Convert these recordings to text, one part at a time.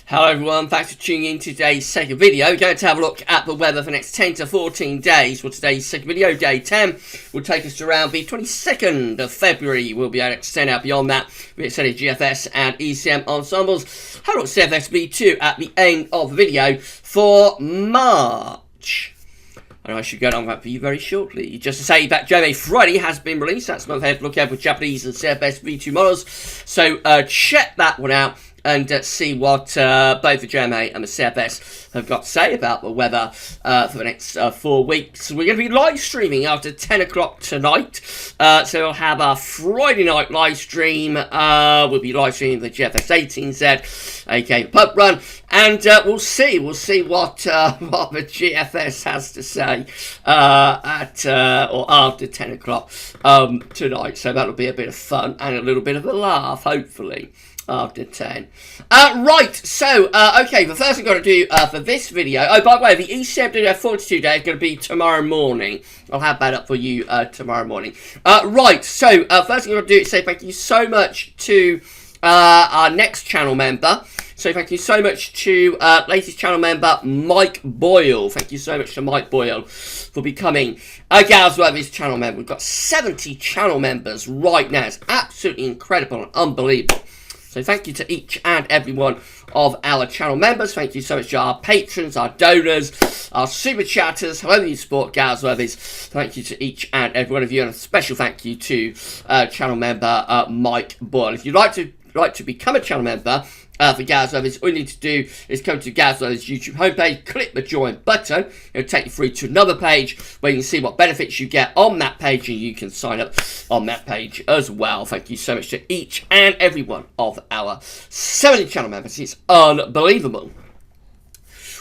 Hello everyone, thanks for tuning in to today's second video. We're going to have a look at the weather for the next 10 to 14 days. For today's second video, day 10, will take us to around the 22nd of February. We'll be able to extend out beyond that with extended GFS and ECM ensembles. Have a look at CFS-V2 at the end of the video for March. And I should go on that for you very shortly. Just to say that GWV Friday has been released. That's month ahead look out for Japanese and CFS-V2 models. So check that one out and see what both the GMA and the CFS have got to say about the weather for the next 4 weeks. We're going to be live streaming after 10 o'clock tonight. So we'll have our Friday night live stream. We'll be live streaming the GFS 18Z, aka the pub run. And we'll see what the GFS has to say at or after 10 o'clock tonight. So that'll be a bit of fun and a little bit of a laugh, hopefully, after 10. Right, so, okay, the first thing I've got to do for this video, oh, by the way, the ECM 42 day is going to be tomorrow morning. I'll have that up for you tomorrow morning. Right, so, first thing I'm going to do is say thank you so much to our next channel member. So thank you so much to latest channel member Mike Boyle. Thank you so much to Mike Boyle for becoming a GWV channel member. We've got 70 channel members right now. It's absolutely incredible and unbelievable. So thank you to each and every one of our channel members. Thank you so much to our patrons, our donors, our super chatters, however you support GWVs. Thank you to each and every one of you, and a special thank you to channel member Mike Boyle. If you'd like to become a channel member for GWVs, all you need to do is come to GWV's YouTube homepage, click the join button. It'll take you through to another page where you can see what benefits you get on that page, and you can sign up on that page as well. Thank you so much to each and every one of our 70 channel members. It's unbelievable.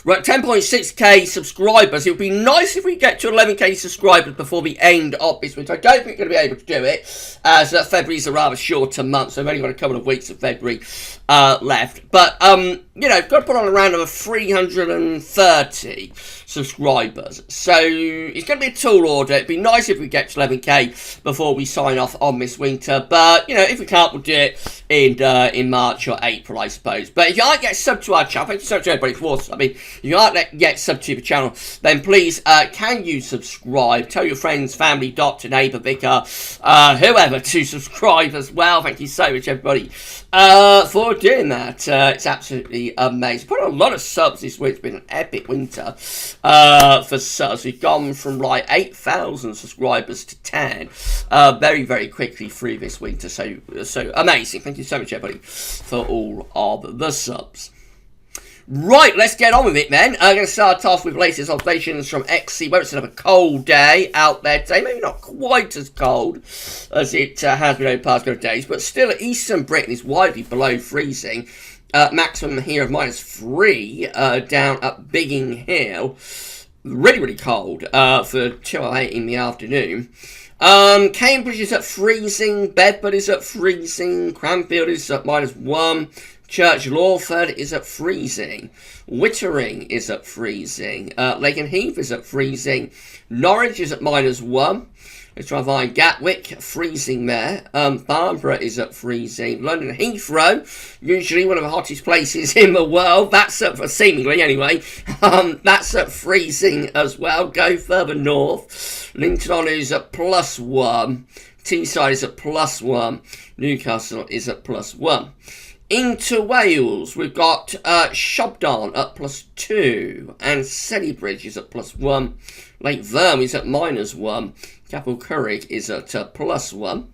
We're at 10.6k subscribers. It would be nice if we get to 11k subscribers before the end of this winter. I don't think we're going to be able to do it, as February's a rather shorter month, so I've only got a couple of weeks of February left. But, you know, got to put on around 330 subscribers. So it's going to be a tall order. It'd be nice if we get to 11k before we sign off on this winter. But, you know, if we can't, we'll do it in March or April, I suppose. But if you aren't yet subbed to our channel, thank you so much to everybody for subbing. If you aren't yet subbed to the channel, then please, can you subscribe? Tell your friends, family, doctor, neighbour, vicar, whoever to subscribe as well. Thank you so much, everybody, for doing that. It's absolutely amazing. Put on a lot of subs this week. It's been an epic winter for subs. We've gone from like 8,000 subscribers to 10 very, very quickly through this winter. So amazing. Thank you so much, everybody, for all of the subs. Right, let's get on with it then. I'm going to start off with latest observations from XC. Well, it's another cold day out there today. Maybe not quite as cold as it has been over the past couple of days, but still Eastern Britain is widely below freezing. Maximum here of -3 down at Biggin Hill. Really, really cold for 2:08 in the afternoon. Cambridge is at freezing. Bedford is at freezing. Cranfield is at -1. Church Lawford is at freezing. Wittering is at freezing. Lakenheath is at freezing. Norwich is at -1. Let's try and find Gatwick, freezing there. Farnborough is at freezing. London Heathrow, usually one of the hottest places in the world. That's at, seemingly anyway, that's at freezing as well. Go further north. Lincoln On is at +1. Teesside is at +1. Newcastle is at +1. Into Wales, we've got Shobdon at +2, and Cellybridge is at +1. Lake Vyrm is at -1. Capel Currig is at +1.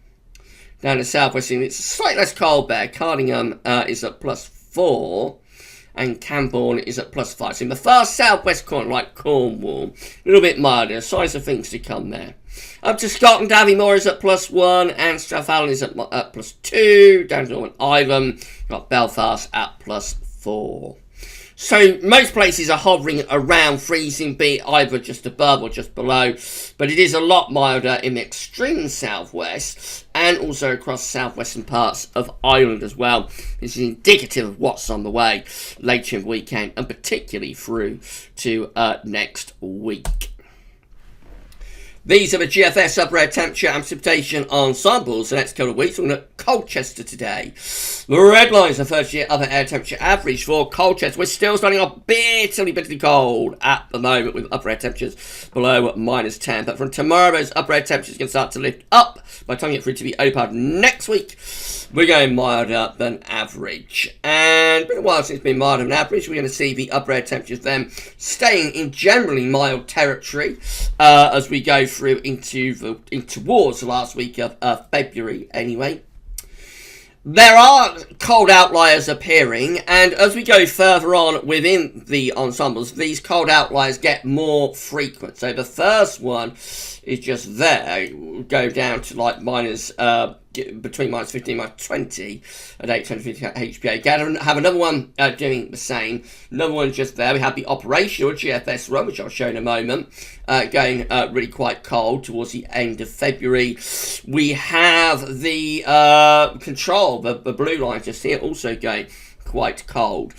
Down to South West, it's slightly less cold there. Cardingham is at +4, and Camborne is at +5. So in the far southwest corner, like Cornwall, a little bit milder. Signs of things to come there. Up to Scotland, Aviemore is at +1, and Strathallan is at +2. Down to Northern Ireland, got Belfast at +4. So most places are hovering around freezing, be it either just above or just below, but it is a lot milder in the extreme southwest and also across southwestern parts of Ireland as well. This is indicative of what's on the way later in the weekend and particularly through to next week. These are the GFS upper air temperature and precipitation ensembles. The next couple of weeks, we're looking at Colchester today. The red line is the first year upper air temperature average for Colchester. We're still starting off bitterly cold at the moment with upper air temperatures below -10. But from tomorrow, those upper air temperatures can start to lift up. By the time you get through to the early part of next week, we're going milder than average. And it's been a while since it's been milder than average. We're going to see the upper air temperatures then staying in generally mild territory as we go through towards the last week of February anyway. There are cold outliers appearing, and as we go further on within the ensembles, these cold outliers get more frequent. So the first one is just there, go down to like between -15 and -20 at 850 HPA. Have another one doing the same. Another one just there. We have the operational GFS run, which I'll show in a moment, going really quite cold towards the end of February. We have the control, the blue line just here, also going quite cold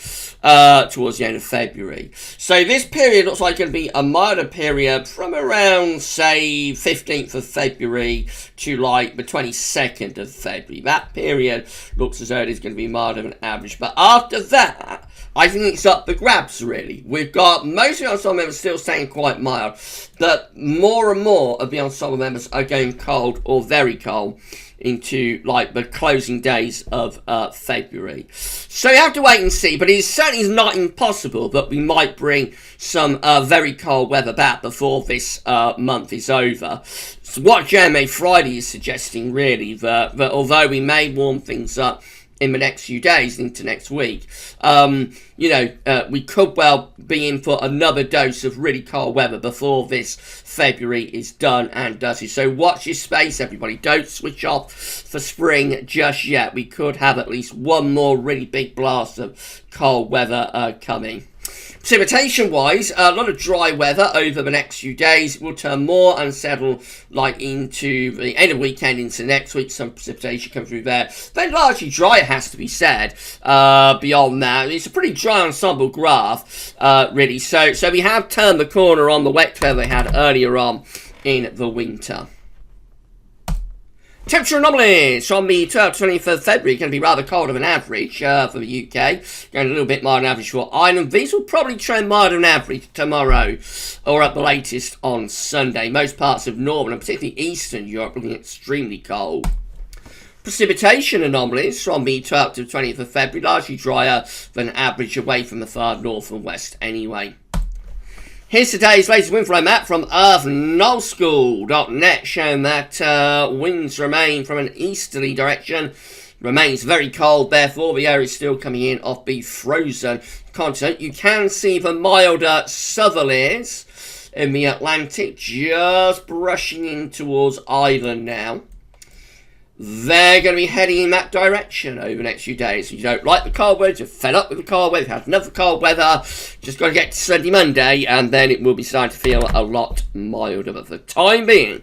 towards the end of February. So this period looks like it's going to be a milder period from around, say, 15th of February to like the 22nd of February. That period looks as though it is going to be milder than average. But after that, I think it's up for grabs, really. We've got most of the ensemble members still staying quite mild, but more and more of the ensemble members are going cold or very cold into like the closing days of February. So you have to wait and see, but it certainly is not impossible that we might bring some very cold weather back before this month is over. So what GMA Friday is suggesting really that although we may warm things up in the next few days into next week, we could well be in for another dose of really cold weather before this February is done and dusty. So watch your space, everybody. Don't switch off for spring just yet. We could have at least one more really big blast of cold weather coming. Precipitation-wise, a lot of dry weather over the next few days. Will turn more unsettled like into the end of the weekend into next week. Some precipitation come through there. Then largely dry, it has to be said. Beyond that, it's a pretty dry ensemble graph, really. So we have turned the corner on the wet weather we had earlier on in the winter. Temperature anomalies from the 12th to 20th of February going to be rather colder than average for the UK. Going a little bit milder than average for Ireland. These will probably trend milder than average tomorrow or at the latest on Sunday. Most parts of northern and particularly eastern Europe looking extremely cold. Precipitation anomalies from the 12th to 20th of February. Largely drier than average away from the far north and west anyway. Here's today's latest wind flow map from earthnullschool.net, showing that winds remain from an easterly direction. Remains very cold, therefore the air is still coming in off the frozen continent. You can see the milder southerlies in the Atlantic just brushing in towards Ireland now. They're going to be heading in that direction over the next few days. If you don't like the cold weather, you're fed up with the cold weather, you've had enough of cold weather, just got to get to Sunday, Monday, and then it will be starting to feel a lot milder. But for the time being,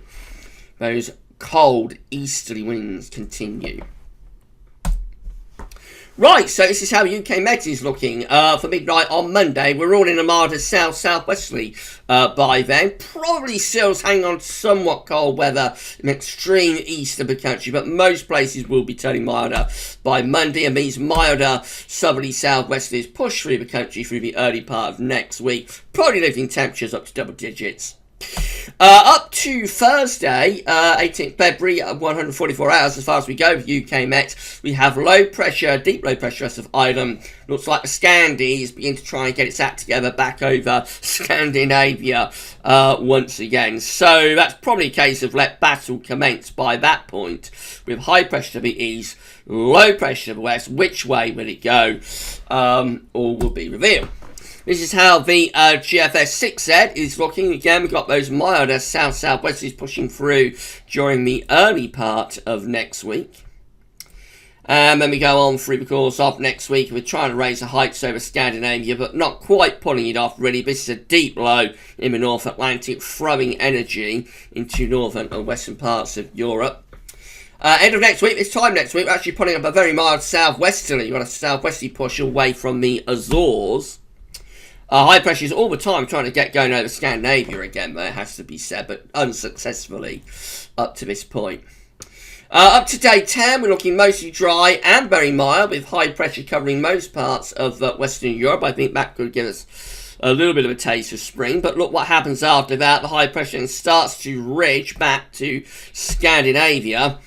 those cold easterly winds continue. Right, so this is how UK Met is looking for midnight on Monday. We're all in a milder south-southwesterly by then. Probably still hanging on to somewhat cold weather in the extreme east of the country, but most places will be turning milder by Monday, and these milder southerly southwesterlies push through the country through the early part of next week, probably lifting temperatures up to double digits. Up to Thursday, 18th February, 144 hours as far as we go with UK Met, we have low pressure, deep low pressure rest of Ireland. Looks like the Scandi is beginning to try and get its act together back over Scandinavia once again. So that's probably a case of let battle commence by that point, with high pressure to the east, low pressure to the west. Which way will it go? All will be revealed. This is how the GFS 6Z is looking. Again, we've got those milder south-southwesterlies pushing through during the early part of next week. And then we go on through the course of next week. We're trying to raise the heights over Scandinavia, but not quite pulling it off, really. This is a deep low in the North Atlantic, throwing energy into northern and western parts of Europe. End of next week, this time next week, we're actually pulling up a very mild southwesterly. You've got a southwesterly push away from the Azores. High pressures all the time trying to get going over Scandinavia again, though, it has to be said, but unsuccessfully up to this point. Up to day 10, we're looking mostly dry and very mild, with high pressure covering most parts of Western Europe. I think that could give us a little bit of a taste of spring, but look what happens after that. The high pressure then starts to ridge back to Scandinavia.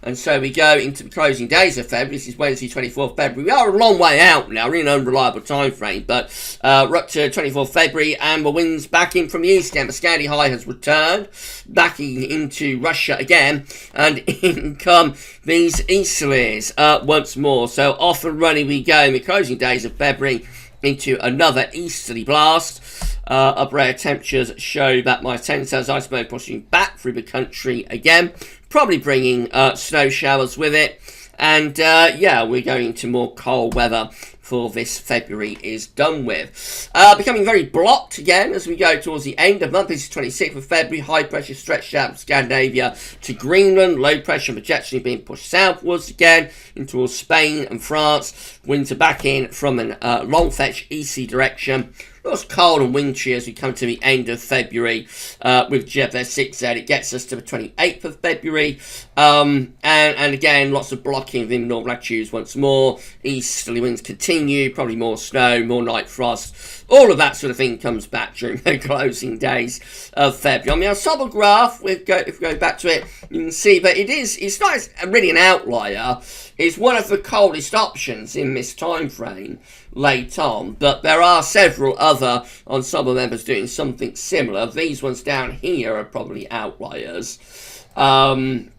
And so we go into the closing days of February. This is Wednesday, 24th February. We are a long way out now. We're in an unreliable time frame. But we're up to 24th February, and the wind's back in from the east again. The Scandi high has returned, backing into Russia again. And in come these easterlies once more. So off and running we go in the closing days of February into another easterly blast. Upper air temperatures show that my 10 cells iceberg pushing back through the country again, probably bringing snow showers with it. And yeah, we're going into more cold weather for this February is done with. Becoming very blocked again as we go towards the end of the month. This is 26th of February. High pressure stretched out from Scandinavia to Greenland. Low pressure projectionally being pushed southwards again in towards Spain and France. Winds are back in from a long fetch easterly direction. Looks cold and wintry as we come to the end of February with GWV 6 It gets us to the 28th of February. And again, lots of blocking within northern latitudes once more. Easterly winds continue, probably more snow, more night frost. All of that sort of thing comes back during the closing days of February. On the ensemble graph, if we go back to it, you can see that it's not really an outlier. It's one of the coldest options in this time frame late on, but there are several other ensemble members doing something similar. These ones down here are probably outliers.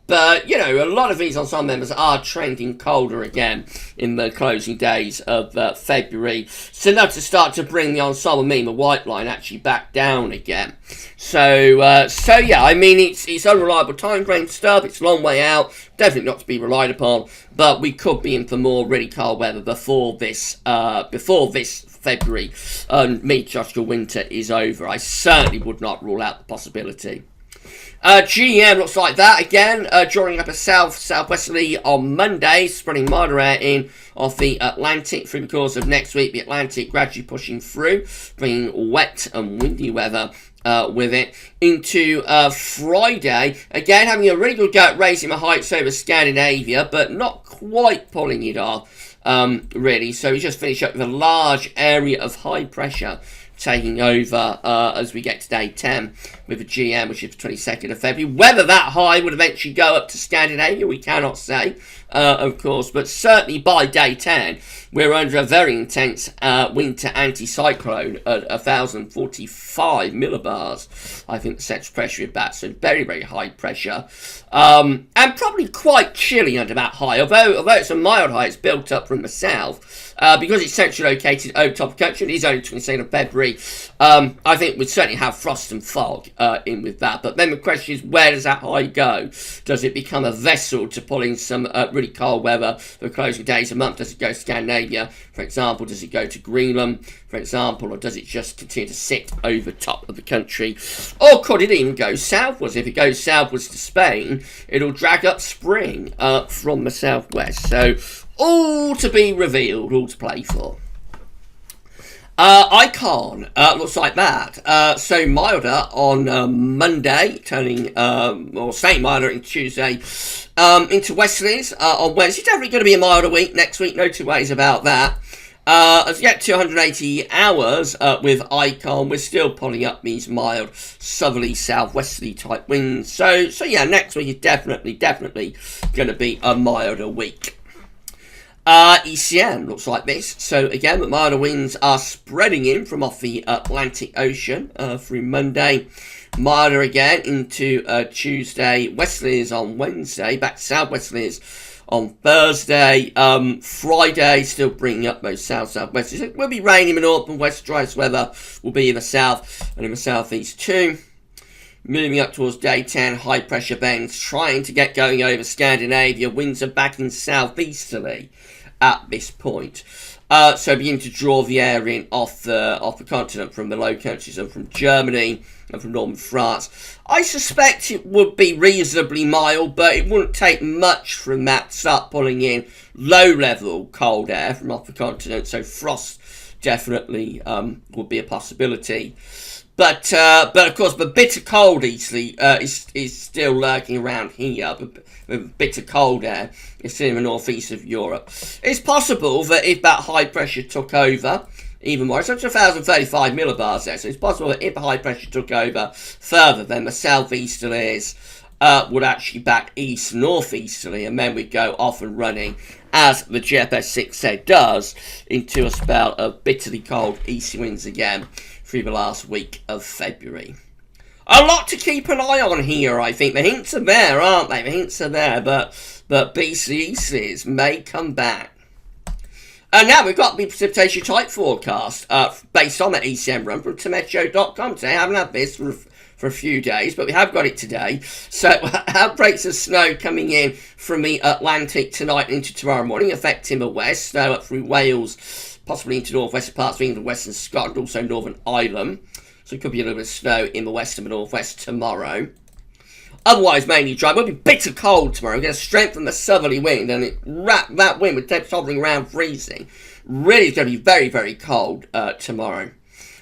But, you know, a lot of these ensemble members are trending colder again in the closing days of February. So now to start to bring the ensemble mean, the white line, actually back down again. So yeah, I mean, it's unreliable time frame stuff. It's a long way out. Definitely not to be relied upon. But we could be in for more really cold weather before this February and mid-tropical winter is over. I certainly would not rule out the possibility. GEM looks like that again, drawing up a southwesterly on Monday, spreading milder air in off the Atlantic through the course of next week. The Atlantic gradually pushing through, bringing wet and windy weather with it into Friday. Again, having a really good go at raising the heights over Scandinavia, but not quite pulling it off, really. So we just finish up with a large area of high pressure taking over as we get to day 10 with a GM, which is the 22nd of February. Whether that high would eventually go up to Scandinavia, we cannot say, of course, but certainly by day 10, we're under a very intense winter anticyclone at 1,045 millibars. I think the central pressure of that, so very, very high pressure. And probably quite chilly under that high, although it's a mild high, it's built up from the south. Because it's centrally located over top of the country, it is only 22nd of February. I think we'd certainly have frost and fog in with that. But then the question is, where does that high go? Does it become a vessel to pull in some really cold weather for closing days a month? Does it go to Scandinavia, for example? Does it go to Greenland, for example? Or does it just continue to sit over top of the country? Or could it even go southwards? If it goes southwards to Spain, it'll drag up spring from the southwest. So all to be revealed, all to play for. Icon looks like that. So milder on Monday, turning or staying milder in Tuesday into westerlies on Wednesday. Definitely going to be a milder week next week. No two ways about that. As we get to 180 hours with Icon, we're still pulling up these mild southerly, southwesterly type winds. So yeah, next week is definitely going to be a milder week. ECM looks like this. So again, the milder winds are spreading in from off the Atlantic Ocean through Monday. Milder again into Tuesday. Westerlies on Wednesday. Back to southwesterlies on Thursday. Friday still bringing up those southwesterlies. It will be raining in the north and west. Driest weather will be in the south and in the southeast too. Moving up towards day 10, high pressure bands trying to get going over Scandinavia. Winds are back in southeasterly at this point. So beginning to draw the air in off the continent from the Low Countries and from Germany and from northern France. I suspect it would be reasonably mild, but it wouldn't take much from that to start pulling in low-level cold air from off the continent. So frost definitely would be a possibility. But of course, the bitter cold easterly is still lurking around here. The bitter cold air is still in the northeast of Europe. It's possible that if that high pressure took over even more, it's up to 1,035 millibars there, so it's possible that if the high pressure took over further, then the southeasterlies would actually back east-northeasterly, and then we'd go off and running, as the GFS 6 said does, into a spell of bitterly cold easty winds again through the last week of February. A lot to keep an eye on here, I think. The hints are there, aren't they? The hints are there, but Beasterly Easterlies may come back. And now we've got the precipitation type forecast based on the ECM run from Tamecho.com today. I haven't had this for a few days, but we have got it today. So outbreaks of snow coming in from the Atlantic tonight and into tomorrow morning, affecting the west. Snow up through Wales, possibly into northwestern parts of England, western Scotland, also Northern Ireland. So it could be a little bit of snow in the west and the northwest tomorrow. Otherwise, mainly dry. It will be bitter cold tomorrow. We're going to strengthen the southerly wind, and that wind with temps hovering around freezing. Really, it's going to be very, very cold tomorrow.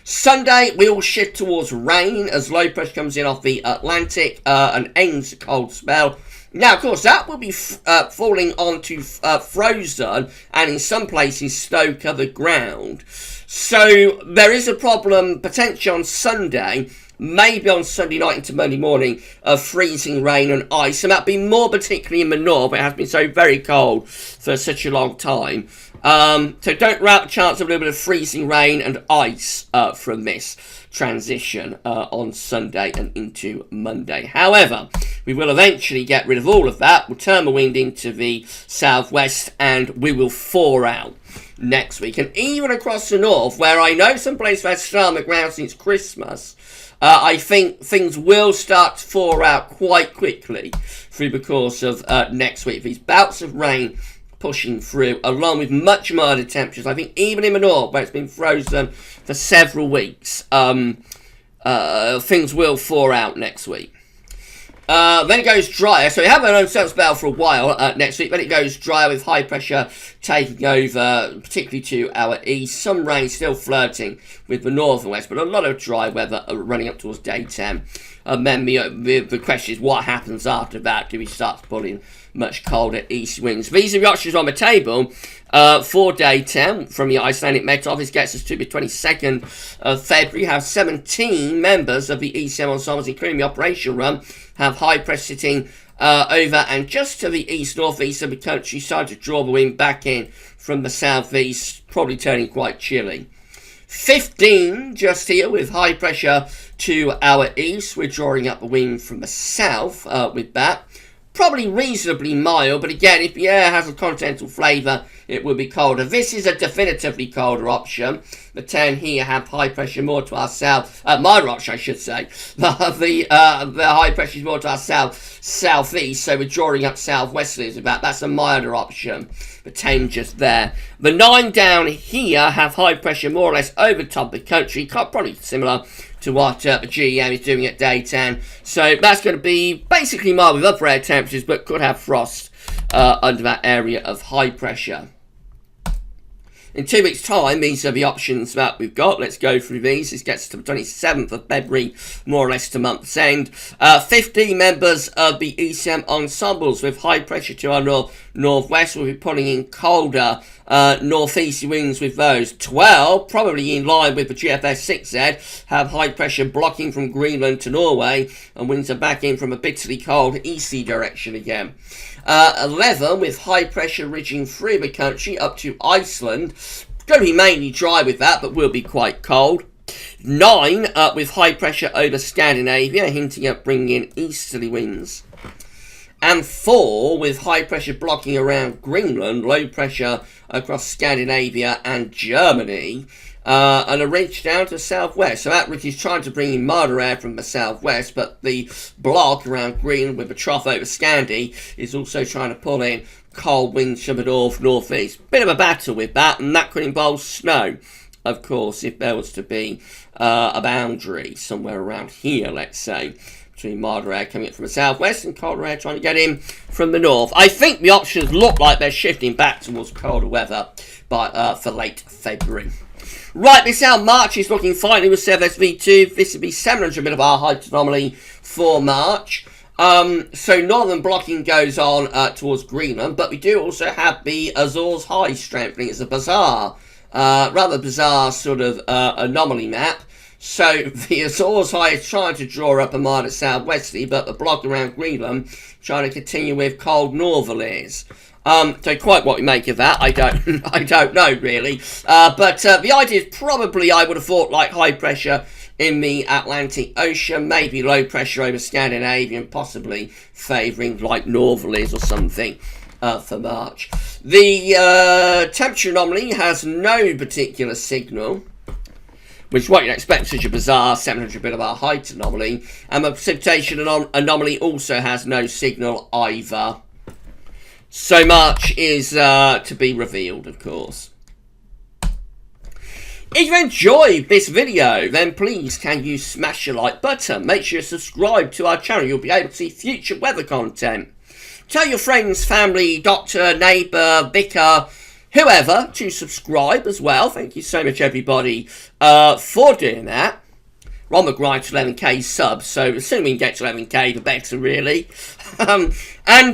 Sunday, we will shift towards rain as low pressure comes in off the Atlantic and ends the cold spell. Now, of course, that will be falling onto frozen and in some places snow-covered ground. So there is a problem potentially on Sunday, maybe on Sunday night into Monday morning, of freezing rain and ice. And that'll be more particularly in the north. It has been so very cold for such a long time. So don't rule out the chance of a little bit of freezing rain and ice from this transition on Sunday and into Monday. However, we will eventually get rid of all of that. We'll turn the wind into the southwest and we will thaw out next week. And even across the north, where I know some places have had snow on the ground since Christmas, I think things will start to thaw out quite quickly through the course of next week. These bouts of rain pushing through, along with much milder temperatures. I think even in the north, where it's been frozen for several weeks, things will thaw out next week. Then it goes drier, so we have an unsettled spell for a while next week. Then it goes drier with high pressure taking over, particularly to our east. Some rain still flirting with the north and west, but a lot of dry weather running up towards day 10. And then the question is, what happens after that? Do we start pulling much colder east winds? These are the options on the table for day 10 from the Icelandic Met Office. Gets us to the 22nd of February. Have 17 members of the ECM ensembles, including the operational run, have high pressure sitting over and just to the east-northeast of the country, starting to draw the wind back in from the southeast, probably turning quite chilly. 15 just here with high pressure to our east. We're drawing up the wind from the south with that. Probably reasonably mild, but again, if the air has a continental flavour, it will be colder. This is a definitively colder option. The 10 here have high pressure more to our south, milder option I should say. The high pressure is more to our southeast, so we're drawing up southwesterlies with that. That's a milder option. The 10 just there. The 9 down here have high pressure more or less over top of the country, probably similar to what GEM is doing at day 10. So that's going to be basically mild with upper air temperatures, but could have frost under that area of high pressure. In 2 weeks' time, these are the options that we've got. Let's go through these. This gets to the 27th of February, more or less to month's end. 15 members of the ECM ensembles with high pressure to our northwest. We'll be pulling in colder northeasterly winds with those. 12, probably in line with the GFS 6Z, have high pressure blocking from Greenland to Norway, and winds are back in from a bitterly cold easterly direction again. 11 with high pressure ridging through the country up to Iceland. Going to be mainly dry with that, but will be quite cold. 9 with high pressure over Scandinavia, hinting at bringing in easterly winds. And 4 with high pressure blocking around Greenland, low pressure across Scandinavia and Germany, and a ridge down to the southwest. So that ridge is trying to bring in milder air from the southwest, but the block around Greenland with a trough over Scandi is also trying to pull in cold winds from the northeast. Bit of a battle with that, and that could involve snow, of course, if there was to be a boundary somewhere around here, let's say, between milder air coming in from the southwest and colder air trying to get in from the north. I think the options look like they're shifting back towards colder weather for late February. Right, this is how March is looking finally with CFSV2. This would be 700 millibar height anomaly for March. So northern blocking goes on towards Greenland, but we do also have the Azores High strengthening. It's a bizarre, rather bizarre sort of anomaly map. So the Azores High is trying to draw up a minor southwesterly, but the block around Greenland trying to continue with cold northerlies. So quite what we make of that, I don't know really. But the idea is probably, I would have thought, like high pressure in the Atlantic Ocean, maybe low pressure over Scandinavia, possibly favouring like northerlies or something for March. The temperature anomaly has no particular signal, which is what you'd expect such a bizarre 700 millibar height anomaly, and the precipitation anomaly also has no signal either. So March is to be revealed, of course. If you enjoyed this video, then please can you smash the like button. Make sure you subscribe to our channel. You'll be able to see future weather content. Tell your friends, family, doctor, neighbour, vicar, whoever to subscribe as well. Thank you so much, everybody, for doing that. We're on the grind to 11k subs, so as soon as we can get to 11k, the better, really. And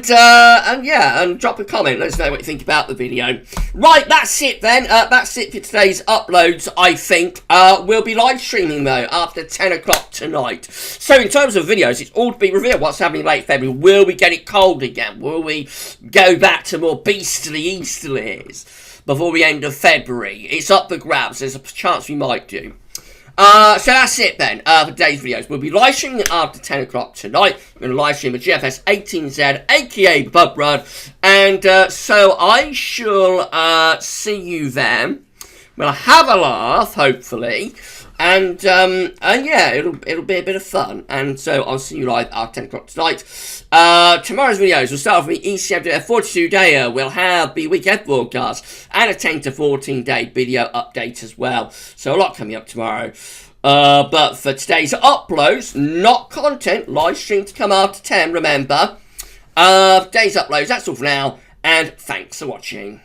yeah, and drop a comment. Let us know what you think about the video. Right, that's it then. That's it for today's uploads, I think. We'll be live streaming, though, after 10 o'clock tonight. So in terms of videos, it's all to be revealed what's happening late February. Will we get it cold again? Will we go back to more Beasterly Easterlies before the end of February? It's up for grabs. There's a chance we might do. So that's it then for today's videos. We'll be live streaming after 10 o'clock tonight. We're going to live stream a GFS 18Z, aka Bub Run. And so I shall see you then. We'll have a laugh, hopefully. And yeah, it'll be a bit of fun. And so I'll see you live at 10 o'clock tonight. Tomorrow's videos will start with the ECM 42 day. We'll have the weekend broadcast and a 10 to 14 day video update as well. So a lot coming up tomorrow. But for today's uploads, not content, live stream to come after 10, remember. Today's uploads, that's all for now. And thanks for watching.